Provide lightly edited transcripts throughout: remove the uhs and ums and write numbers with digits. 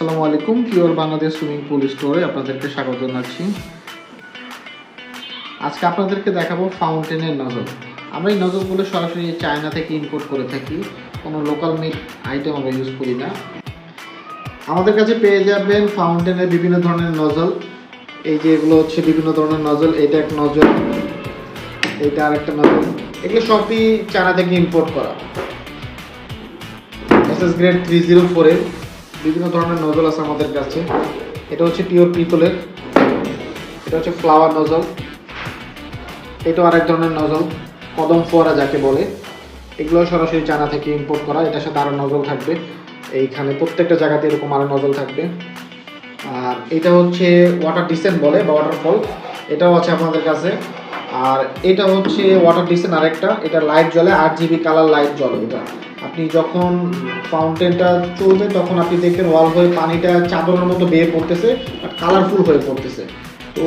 আসসালামু আলাইকুম। Pure Bangladesh swimming pool স্টোরে আপনাদেরকে স্বাগত জানাচ্ছি। আজকে আপনাদেরকে দেখাবো ফাউন্টেনের নজল। আমরা এই নজলগুলো সরাসরি চায়না থেকে ইম্পোর্ট করে থাকি, কোনো লোকাল মেড আইটেম আমরা ইউজ করি না। আমাদের কাছে পেয়ে যাবেন ফাউন্টেনের বিভিন্ন ধরনের নজল। এই যে এগুলো হচ্ছে বিভিন্ন ধরনের নজল, এটা এক নজল, এইটা আরেকটা নজল। এগুলো সবই চায়না থেকে ইম্পোর্ট করা। এসএস গ্রেড 304 এর বিভিন্ন ধরনের নজল আছে আমাদের কাছে। এটা হচ্ছে পিওর পিতলের, এটা হচ্ছে ফ্লাওয়ার নজল, এটাও আরেক ধরনের নজল, কদম ফোয়ারা যাকে বলে। এগুলো সরাসরি চায়না থেকে ইম্পোর্ট করা। এটার সাথে আরও নজল থাকবে, এইখানে প্রত্যেকটা জায়গাতে এরকম আরও নজল থাকবে। আর এটা হচ্ছে ওয়াটার ডিসেন্ট বলে বা ওয়াটারফল, এটাও আছে আপনাদের কাছে। আর এটা হচ্ছে ওয়াটার ডিসেন্ট আরেকটা, এটা লাইট জ্বলে, 8GB কালার লাইট জ্বলে। এটা আপনি যখন ফাউন্টেনটা চলবে তখন আপনি দেখবেন ওয়াল হয়ে পানিটা চাদরের মতো বেয়ে পড়তেছে, বাট কালারফুল হয়ে পড়তেছে। তো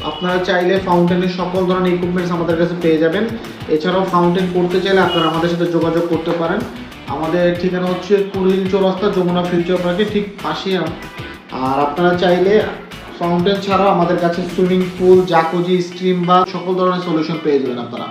আপনারা চাইলে ফাউন্টেনের সকল ধরনের ইকুইপমেন্টস আমাদের কাছে পেয়ে যাবেন। এছাড়াও ফাউন্টেন করতে চাইলে আপনারা আমাদের সাথে যোগাযোগ করতে পারেন। আমাদের ঠিকানা হচ্ছে কুড়িল চৌরাস্তা, যমুনা ফিউচার পার্কের ঠিক পাশেই। আর আপনারা চাইলে ফাউন্টেন ছাড়াও আমাদের কাছে সুইমিং পুল, জাকুজি, স্ট্রিম বা সকল ধরনের সলিউশন পেয়ে যাবেন আপনারা।